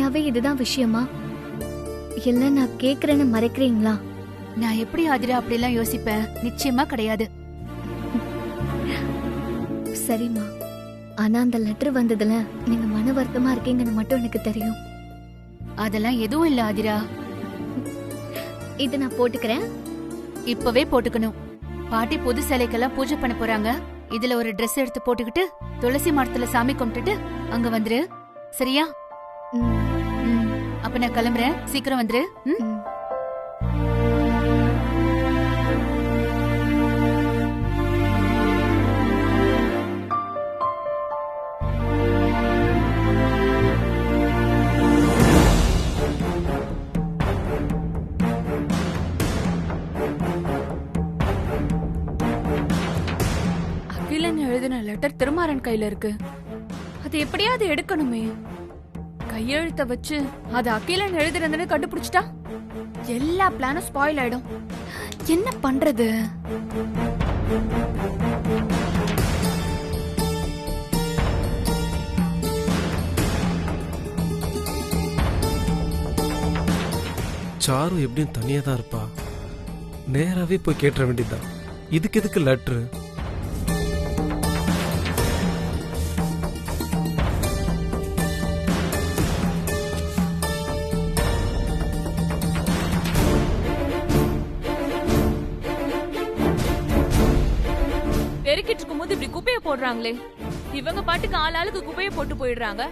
உண்மையாவே இதுதான் விஷயமா? இல்ல நான் கேக்குறேன்னு மறைக்கிறீங்களா? நான் எப்படி ஆதிரா அப்படிலாம் யோசிப்பேன்? நிச்சயமா கிடையாது. சரிம்மா, ஆனா அந்த லெட்டர் வந்ததுல நீங்க மன வருத்தமா இருக்கீங்கன்னு மட்டும் எனக்கு தெரியும். அதெல்லாம் எதுவும் இல்ல ஆதிரா. இது நான் போட்டுக்கிறேன். இப்பவே போட்டுக்கணும். பாட்டி புது சிலைக்கெல்லாம் பூஜை பண்ண போறாங்க. இதுல ஒரு Dress எடுத்து போட்டுக்கிட்டு துளசி மரத்துல சாமி கும்பிட்டுட்டு அங்க வந்துரு. சரியா? அப்ப நான் கிளம்புறேன். சீக்கிரம் வந்துரு. அகிலன் எழுதின லெட்டர் திருமாறன் கையில இருக்கு. அது எப்படியாவது எடுக்கணுமே. கையெழுத்த வச்சு அது அகிலன் எழுதுறதுன்னு கண்டுபிடிச்சிட்டா எல்லா பிளானும் ஸ்பாயில் ஆயிடும். என்ன பண்றது? சாரு எப்படியும் தனியா தான் இருப்பா. நேராவே போய் கேட்ட வேண்டியதுதான். இதுக்கு எதுக்கு லெட்டர்? பெருக்கிட்டு இருக்கும்போது இப்படி குப்பையை போடுறாங்களே. இவங்க பாட்டுக்கு ஆளாளுக்கு குப்பையை போட்டு போயிடுறாங்க.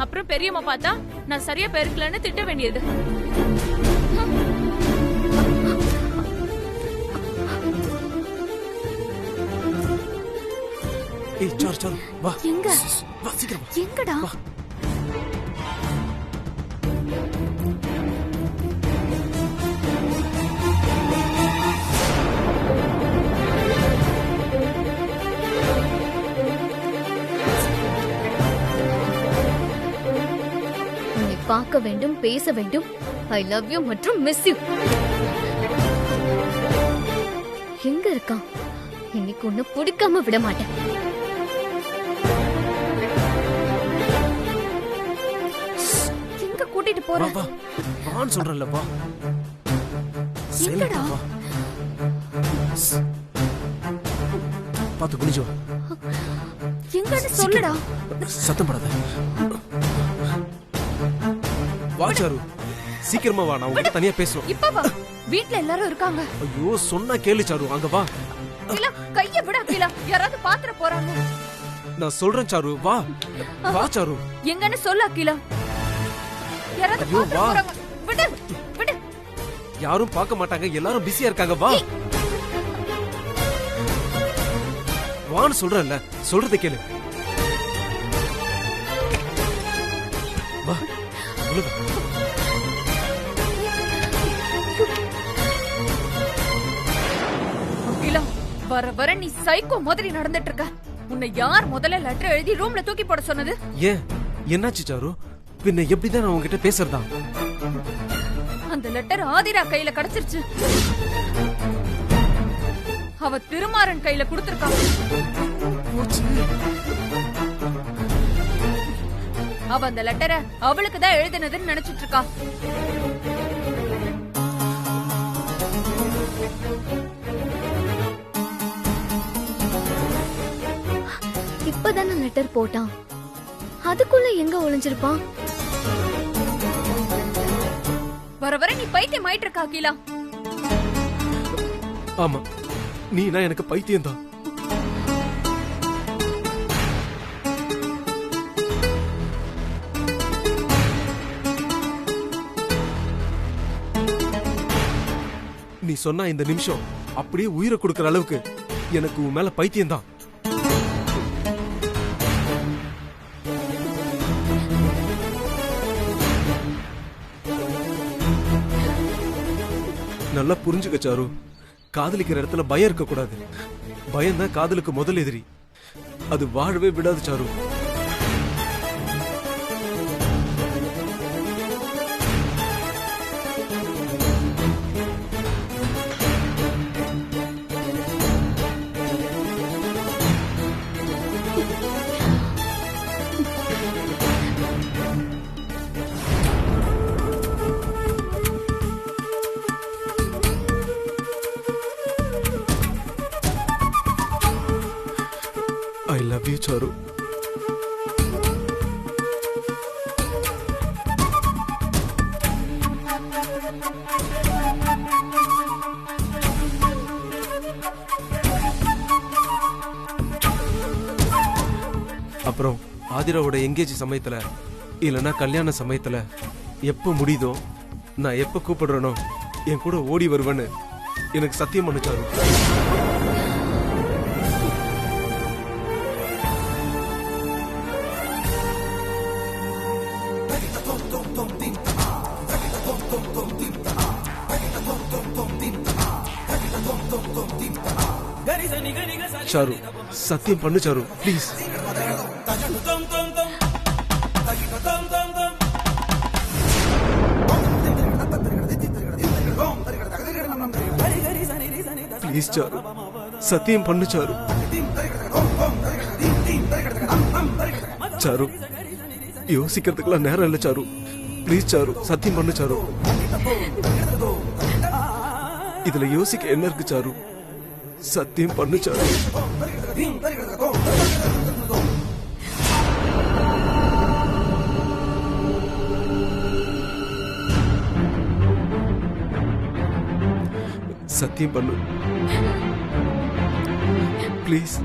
அப்புறம் பெரியம்மா பார்த்தா நான் சரியா பெருக்கலன்னு திட்ட வேண்டியது. ஏய் சாரு சாரு வா. எங்க? வா சீக்கிரம் வா. எங்கடா? வா. உன்னை பார்க்க வேண்டும், பேச வேண்டும். ஐ லவ் யூ மற்றும் மிஸ் யூ. எங்க இருக்கான்? இன்னைக்கு ஒண்ணு பிடிக்காம விட மாட்டேன். எங்க கூட்டிட்டு போற? வா வா. வான்னு சொல்றேன்ல வா. எங்கடா? வா. பாத்து குனிஞ்சு வா. எங்கன்னு சொல்லுடா. சத்தம் படாத. வா சாரு. சீக்கிரமா வா. நான் உன்கிட்ட தனியா பேசணும். இப்ப வா. வீட்ல எல்லாரும் இருக்காங்க. ஐயோ சொன்னா கேளு சாரு. அங்க வா. அகிலா கைய விட அகிலா. யாராவது பாத்துற போறாங்க. நான் சொல்றேன் சாரு. வா. வா சாரு. எங்கன்னு சொல்லு அகிலா. யாராவது ஐயோ, பாத்துற வா. போறாங்க. விடு விடு. யாரும் பார்க்க மாட்டாங்க. எல்லாரும் பிஸியா இருக்காங்க. வா. வான்னு சொல்றேன்ல. சொல்றதை கேளு. வா. உள்ள வா. அகிலா வர வர நீ சைக்கோ மாதிரி நடந்துட்டு இருக்க. உன்னை யார் முதல்ல லெட்டர் எழுதி ரூம்ல தூக்கி போட சொன்னது? ஏன் என்னாச்சு சாரு? பின்ன எப்படிதான் நான் உங்ககிட்ட பேசுறதா? அந்த லெட்டர் ஆதிரா கையில கிடைச்சிருச்சு. அவ திருமாறன் கையில கொடுத்திருக்கா. அவ அந்த லெட்டரை அவளுக்கு தான் எழுதினதுன்னு நினைச்சிட்டு இருக்கா. இப்பதானே லெட்டர் போட்டான். அதுக்குள்ள எங்க ஒளிஞ்சிருப்பான்? வர வர நீ பைத்தியம் ஆயிட்டு இருக்கா அகிலா. ஆமா, நீனா எனக்கு பைத்தியம் தான். நீ சொன்னா இந்த நிமிஷம் அப்படியே உயிரை கொடுக்கற அளவுக்கு எனக்கு உன் மேல பைத்தியம் தான். நல்லா புரிஞ்சுக்க சாரு. காதலிக்கிற இடத்துல பயம் இருக்க கூடாது. பயம் தான் காதலுக்கு முதல் எதிரி. அது வாழவே விடாது சாரு. அப்புறம் ஆதிராவோட எங்கேஜ் சமயத்துல இல்லைன்னா கல்யாண சமயத்துல எப்ப முடியுதோ நான் எப்ப கூப்பிடுறேனோ என் கூட ஓடி வருவேன்னு எனக்கு சத்தியம் பண்ணு சாரு. சாரு சத்தியம் பண்ணு சாரு ப்ளீஸ். ப்ளீஸ் சாரு சத்தியம் பண்ணு சாரு. சாரு யோசிக்கிறதுக்கெல்லாம் நேரம் இல்ல சாரு. ப்ளீஸ் சாரு சத்தியம் பண்ணு சாரு. இதுல யோசிக்க என்ன இருக்கு சாரு? சத்தியம் பண்ணு சாரு. சத்தியம் பண்ணு ப்ளீஸ்.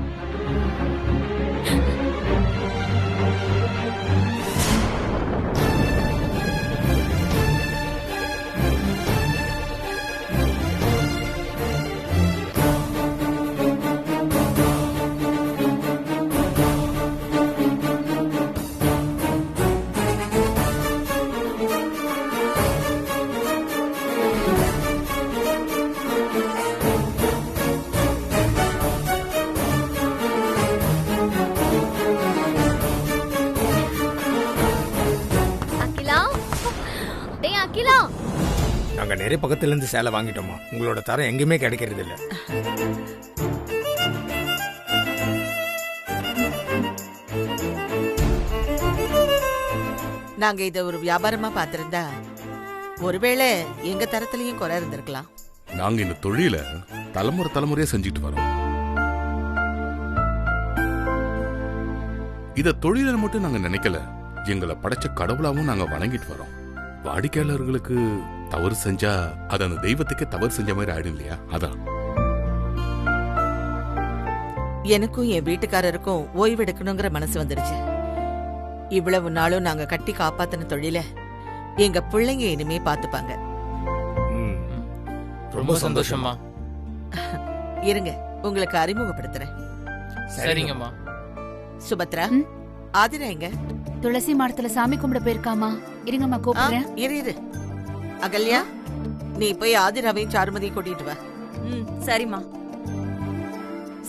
நாங்க நிறைய பக்கத்துல இருந்து சேலை வாங்கிட்டோமா, உங்களோட தரம் எங்கேயுமே கிடைக்கிறது இல்ல. நாங்க இத ஒரு வியாபாரமா பாத்திருந்தா ஒருவேளை எங்க தரத்திலையும் குறை இருந்திருக்கலாம். நாங்க இந்த தொழில தலைமுறையா செஞ்சுட்டு வரோம். இத தொழில மட்டும் நாங்க நினைக்கல, எங்களை படைச்ச கடவுளாவும் நாங்க வணங்கிட்டு வரோம். வாடிக்கையாளர்களுக்கு தவறு செஞ்சா அது அந்த தெய்வத்துக்கே தவறு செஞ்ச மாதிரி ஆயிடும் இல்லையா? அதான் எனக்கும் என் வீட்டுக்காரருக்கும் ஓய்வு எடுக்கணுங்கிற மனசு வந்துருச்சு. இவ்வளவு நாளும் நாங்க கட்டி காப்பாத்தின தொழில எங்க பிள்ளைங்க இனிமே பாத்துப்பாங்க. ரொம்ப சந்தோஷமா. இருங்க உங்களுக்கு அறிமுகப்படுத்துறேன். சரிங்கம்மா. சுபத்ரா, ஆதிரா எங்க? துளசி மாடத்துல சாமி கும்பிட போயிருக்காமா. இருங்கம்மா கூப்பிடுறேன். இரு. அகல்யா, நீ போய் ஆதிராவையும் சாருமதியும் கூட்டிட்டு வா. சரிம்மா.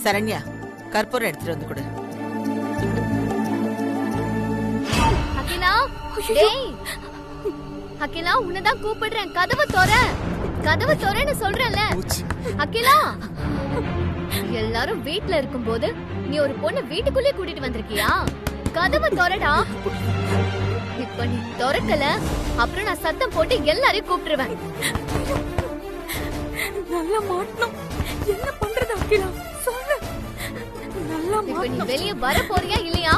சரண்யா, கற்பூரம் எடுத்துட்டு வந்து கொடு. அகிலா, டேய் அகிலா, உன்னதான் கூப்பிடுறேன். கதவு தோறன்னு சொல்றேன்ல. அகிலா, எல்லாரும் வீட்ல இருக்கும்போது நீ ஒரு பொண்ணு வீட்டுக்குள்ளே கூட்டிட்டு வந்திருக்கியா? கதவு தோறடா. இப்ப நீ திறக்கல, அப்புறம் நான் சத்தம் போட்டு எல்லாரையும் கூப்பிட்டுருவேன். நல்லா மாட்டணும். என்ன பண்றது அகிலா? சொல்லு. நல்லா இப்ப நீ மாட்டணும். வெளிய வர போறியா இல்லையா?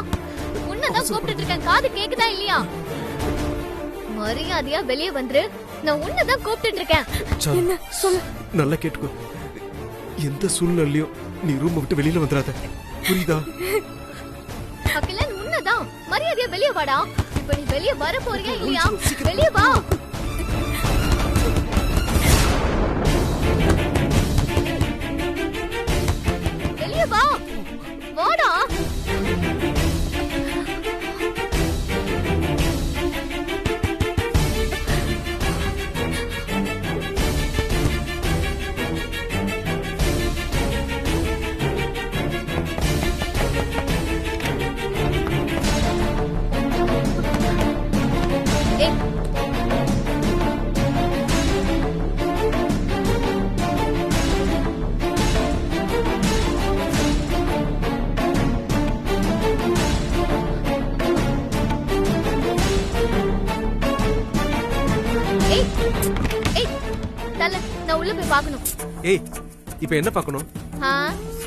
உன்னதான் கூப்பிட்டு இருக்கேன். காது கேக்குதா இல்லையா? மரியாதையா வெளிய வந்துரு. நான் உன்னதான் கூப்பிட்டு இருக்கேன். என்ன சொல்லு. நல்லா கேட்டுக்கோ. எந்த சூழ்நிலையும் நீ ரூம் விட்டு வெளியில வந்துடாத, புரியுதா? அகிலன், உன்னதான். மரியாதையா வெளிய வாடா. இப்ப நீ வெளிய வர போறியா இல்லையா? வெளிய வா. வெளிய வா. வாடா. நான் உள்ள போய் பார்க்கணும். ஏய், இப்போ என்ன பார்க்கணும்?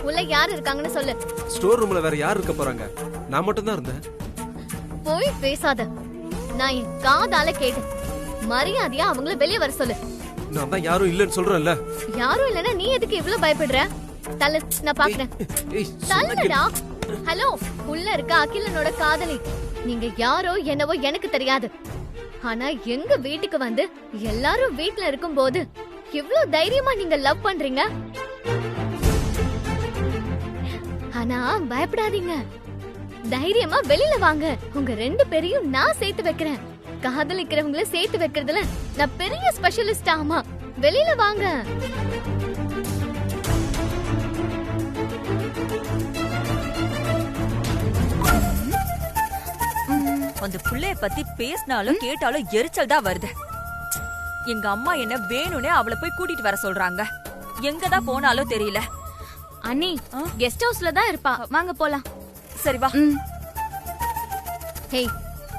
உள்ள யார் இருக்காங்கன்னு சொல்லு. ஸ்டோர் ரூம்ல வேற யார் இருக்க போறாங்க? நான் மட்டும் தான் இருந்தேன். போய் பேசாத. நான் என் காதால கேட்டேன். மரியாதையா அவங்கள வெளிய வர சொல்லு. நான் தான் யாரும் இல்லன்னு சொல்றேன்ல. யாரும் இல்லனா நீ எதுக்கு இவ்ளோ பயப்படுற? தல, நான் பாக்குறேன். தள்ளடா. ஹலோ, உள்ள இருக்க அகிலனோட காதலி. நீங்க யாரோ என்னவோ எனக்கு தெரியாது. ஆனா எங்க வீட்டுக்கு வந்து எல்லாரும் வீட்ல இருக்கும்போது இவ்ளோ தைரியமா நீங்க லவ் பண்றீங்க. ஆனா பயப்படாதீங்க, தைரியமா வெளியில வாங்க. உங்க 2 பேரையும் நான் சேர்த்து வைக்கிறேன். காதலிக்கிறவங்கள சேர்த்து வைக்கிறதுல நான் பெரிய ஸ்பெஷலிஸ்ட். ஆமா, வெளியில வாங்க. அந்த புள்ளைய பத்தி பேசினாலும் கேட்டாலும் எரிச்சல் தான் வருது. எங்க அம்மா என்ன வேணும்னே அவளை போய் கூட்டிட்டு வர சொல்றாங்க. எங்கதான் போனாலும் தெரியல. அண்ணி கெஸ்ட் ஹவுஸ்ல தான் இருப்பா, வாங்க போலாம். சரி வா. ஹேய்,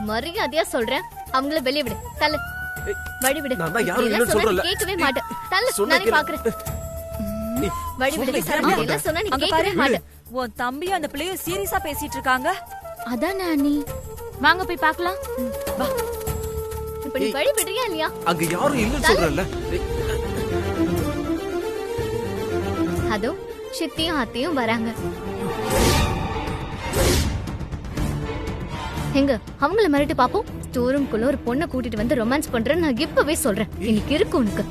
மரியாதையா சொல்றேன், அவங்கள வெளிய விடு. தள்ளு, வழி விடு. நான் தான் யாரும் இல்லைன்னு சொல்றேன்ல. கேட்கவே மாட்டேன். தள்ளு, சொன்னா நானே பாக்குறேன். வழி விடு. எல்லாம் சொன்னா நீ அங்க கேட்கவே பாரு, மாட்டேன். உன் தம்பியும் அந்த பிள்ளையும் சீரியஸா பேசிட்டு இருக்காங்க. அதானே அண்ணி, வாங்க போய் பார்க்கலாம். வா. இப்ப நீ வழி விடுறியா இல்லையா? அங்க யாரும் இல்லன்னு சொல்றல. அதோ சித்தியும் அத்தையும் வராங்க. எங்க அவங்கள மிரட்டி பாப்போம். ஸ்டோர் ரூம்குள்ள ஒரு பொண்ணை கூட்டிட்டு வந்து ரொமான்ஸ் பண்றேன்னு நான் இப்பவே சொல்றேன். இன்னைக்கு இருக்கு உனக்கு.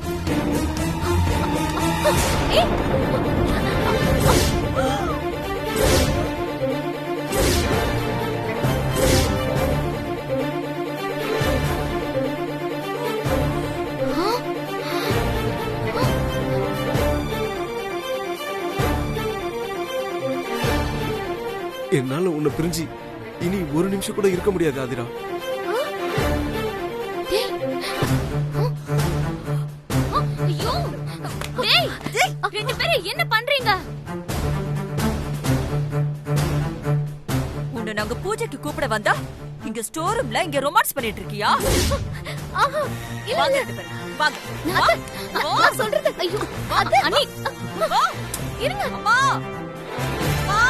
என்னால உன்னை பிரிஞ்சு இனி ஒரு நிமிஷம் கூட இருக்க முடியாது ஆதிரா. ஐயோ, டேய், 2 பேரும் என்ன பண்றீங்க? உன்னை நாங்க பூஜைக்கு கூப்பிட வந்தா இங்க ஸ்டோர் ரூம்ல இங்க ரொமான்ஸ் பண்ணிட்டு இருக்கியா? ஆஹா, இல்ல வாங்க இல்ல. 2 பேரும், வாங்க. நான் சொல்றது ஐயோ அத்தை, அண்ணி வா. இருங்க. அம்மா. வா.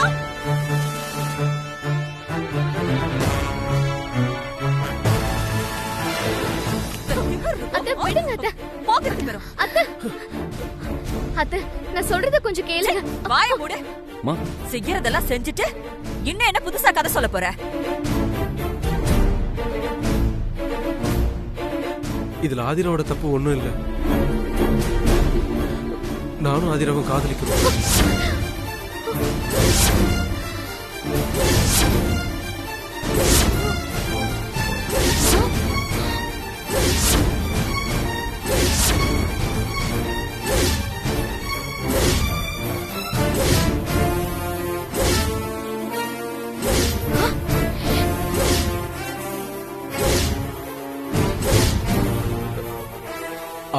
அத்தை விடுங்க அத்தை. போங்க 2 பேரும். அத்தை, அத்தை நான் சொல்றத கொஞ்சம் கேளுங்க. வாய மூடு. செய்யறதெல்லாம் செஞ்சுட்டு இன்னும் என்ன புதுசா கதை சொல்ல போற? இதுல ஆதிராவோட தப்பு ஒண்ணும் இல்ல. நானும் ஆதிராவை காதலிக்கிறோம்.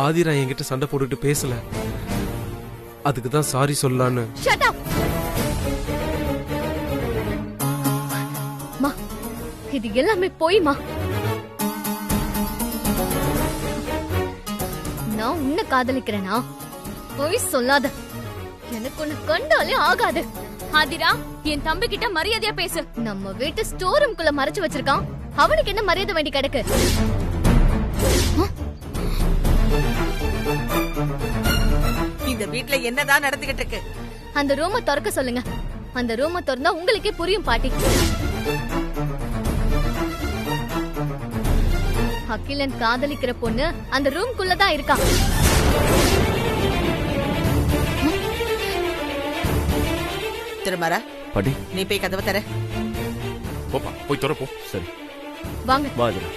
ஆதிரா என்கிட்ட சண்டை போட்டுட்டு பேசல, அதுக்கு தான் சாரி சொல்லலான்னு. Shut up. மா, இது எல்லாமே போய்மா. நான் உன்னை காதலிக்கிறேனா? போய் சொல்லாத. எனக்கு உன்னை கண்டாலே ஆகாது. ஆதிரா, என் தம்பி கிட்ட மரியாதையா பேசு. நம்ம வீட்டு ஸ்டோர் ரூம்குள்ள மறைச்சு வச்சிருக்கான். அவனுக்கு என்ன மரியாதை வேண்டி கிடக்கு? இந்த வீட்ல என்னதான் நடந்துகிட்டு இருக்கு? அந்த ரூமை திறக்க சொல்லுங்க. அந்த ரூமை திறந்தா உங்களுக்கே புரியும் பாட்டி. அகிலன் காதலிக்கிற பொண்ணு அந்த ரூம்குள்ள தான் இருக்கா. திருமாரா, பாட்டி நீ போய் கதவை தர. போப்பா, போய் திறப்போ. சரி வாங்க. வா ஆதிரா.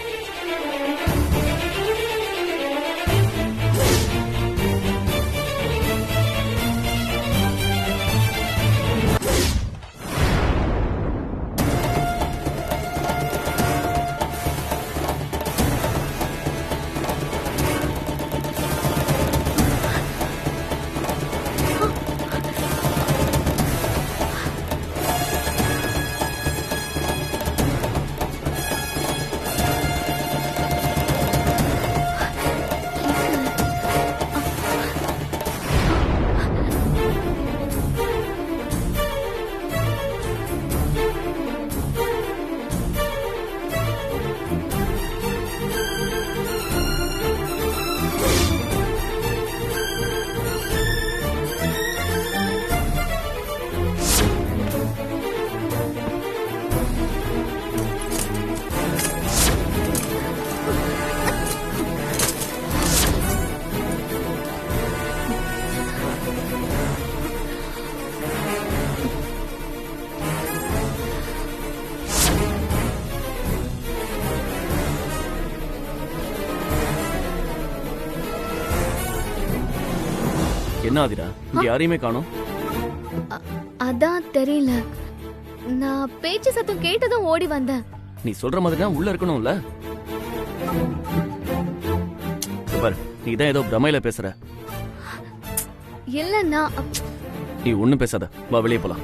என்ன ஆதிரா இங்க யாரையுமே காணோம்? அதான் தெரியல. நான் பேச்சு சத்தம் கேட்டதும் ஓடி வந்தேன். நீ சொல்ற மாதிரினா உள்ள இருக்கணும்ல. பாரு, நீ தான் ஏதோ பிரமையில பேசுற. இல்ல நான் நீ ஒண்ணும் பேசாத, வா வெளியே போலாம்.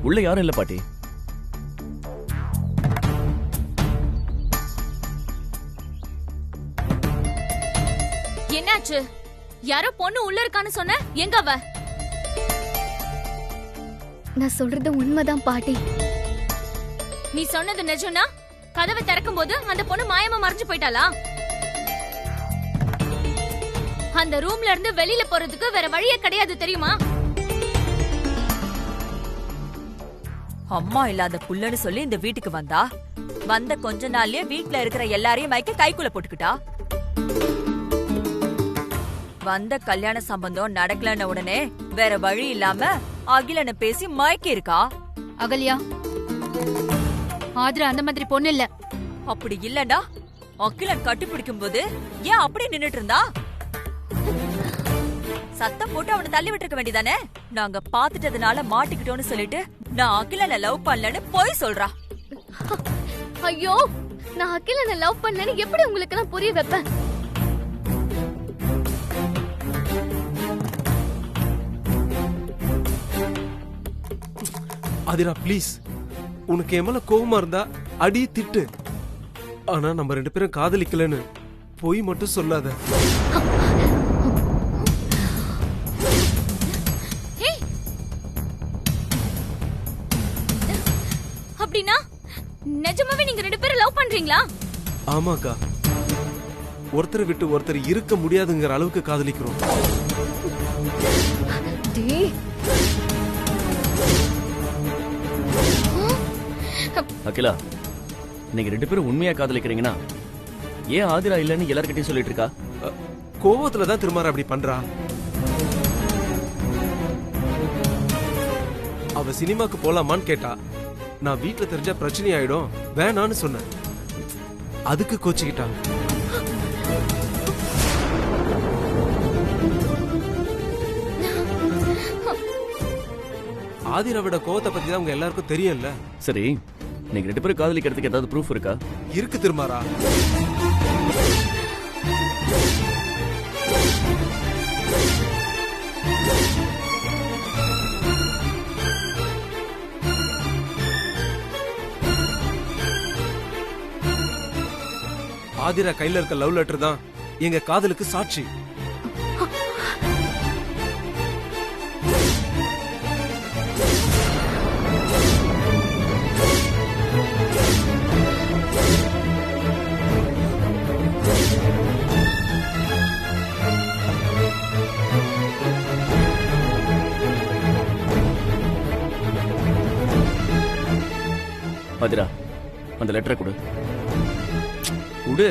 உள்ள யாரும் இல்ல பாட்டி. என்னாச்சு? யாரோ பொண்ணு உள்ள இருக்கான்னு சொன்ன, எங்க அவ? நான் சொல்றது உண்மைதான் பாட்டி. நீ சொன்னது நிஜம்னா கதவை திறக்கும் போது அந்த பொண்ணு மாயமா மறைஞ்சு போயிட்டாளா? அந்த ரூம்ல இருந்து வெளியில போறதுக்கு வேற வழியே கிடையாது தெரியுமா? அம்மா இல்லாத புள்ளன்னு சொல்லி இந்த வீட்டுக்கு வந்த கொஞ்ச நாள்லயே வீட்ல இருக்கிற எல்லாரையும் மயக்க கைக்குள்ள போட்டுக்கிட்டா. வந்த கல்யாண சம்பந்தம் நடக்கலன்ன உடனே வேற வழி இல்லாம அகிலனை பேசி மயக்கி இருக்கா. அகல்யா, ஆதிரா அந்த மாதிரி பொண்ணு இல்ல. அப்படி இல்லடா, அகிலன் கட்டிப்பிடிக்கும் போது ஏன் அப்படி நின்னுட்டு இருந்தா? சத்தம் போட்டு அவனை தள்ளி விட்டுருக்க வேண்டியதானே? நாங்க பாத்துட்டதுனால மாட்டிக்கிட்டோன்னு சொல்லிட்டு நான் அகிலனை லவ் பண்ணலன்னு போய் சொல்றா. ஐயோ, நான் அகிலனை லவ் பண்ணலன்னு எப்படி உங்களுக்கு எல்லாம் புரிய வைப்பேன்? ஆதிரா ப்ளீஸ், உனக்கு என் மேல கோவமா இருந்தா அடி திட்டு. ஆனா நம்ம 2 பேரும் காதலிக்கலன்னு போய் மட்டும் சொல்லாத. அப்படின்னா நிஜமாவே நீங்க 2 பேரும் லவ் பண்றீங்களா? ஆமாக்கா, ஒருத்தரை விட்டு ஒருத்தர் இருக்க முடியாதுங்கிற அளவுக்கு காதலிக்கிறோம். அகிலா, நீங்க 2 பேரும் உண்மையா காதலிக்கிறீங்கன்னா ஏன் ஆதிரா இல்லன்னு எல்லார்கிட்டயும் சொல்லிட்டு இருக்கா? கோவத்துலதான் திருமாற அப்படி பண்றா. அவ சினிமாக்கு போலாமான்னு கேட்டா, நான் வீட்டுல தெரிஞ்சா பிரச்சனை ஆயிடும் வேணான்னு சொன்னேன். அதுக்கு கோச்சிக்கிட்டா. ஆதிராவோட கோவத்தை பத்தி தான் உங்க எல்லாருக்கும் தெரியும்ல. சரி, நீங்க 2 பேரும் காதலிக்கிறதுக்கு ஏதாவது ப்ரூஃப் இருக்கா? இருக்கு திருமாறா. ஆதிரா கையில இருக்க லவ் லெட்டர் தான் எங்க காதலுக்கு சாட்சி. ஆதிரா, அந்த லெட்டரை கொடு. கொடு.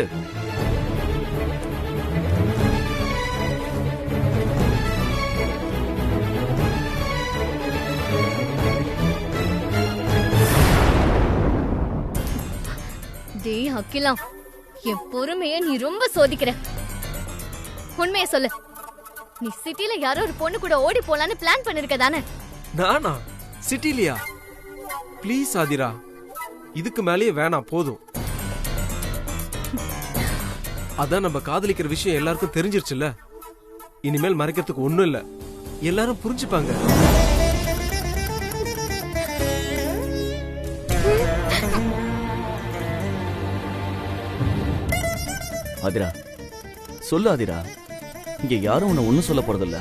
டேய் அகிலா, என் பொறுமைய நீ ரொம்ப சோதிக்கிற. உண்மையை சொல்லு, நீ சிட்டில யாரோ ஒரு பொண்ணு கூட ஓடி போலான்னு பிளான் பண்ணிருக்க தானே? நானா? சிட்டிலியா? ப்ளீஸ் ஆதிரா, இதுக்கு மேலேயே வேணாம், போதும். அதான் நம்ம காதலிக்கிற விஷயம் எல்லாருக்கும் தெரிஞ்சிருச்சுல்ல. இனிமேல் மறைக்கிறதுக்கு ஒண்ணும் இல்ல, எல்லாரும் புரிஞ்சுப்பாங்க. ஆதிரா, சொல்லு ஆதிரா, இங்க யாரும் உன்னை ஒண்ணும் சொல்ல போறதில்ல.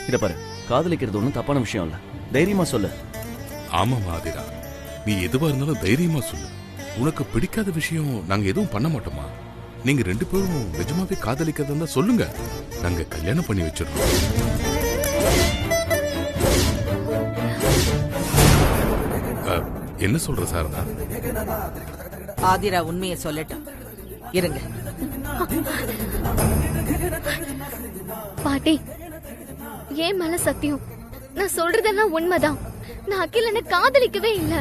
இத பாரு, காதலிக்கிறது ஒண்ணும் தப்பான விஷயம் இல்ல, தைரியமா சொல்லு. ஆமாமா ஆதிரா, நீ எதுவா இருந்தாலும் தைரியமா சொல்லு. உனக்கு பிடிக்காத விஷயம் நாங்க எதுவும் பண்ண மாட்டோமா. நீங்க 2 பேரும் நிஜமாவே காதலிக்கிறதா சொல்லுங்க, நாங்க கல்யாணம் பண்ணி வச்சிருக்கோம். என்ன சொல்ற சாரதா? ஆதிரா உண்மையை சொல்லட்டும். இருங்க. பாட்டி ஏன் மேல சத்தியம், நான் சொல்றதெல்லாம் உண்மைதான். நான் அகிலனை காதலிக்கவே இல்ல.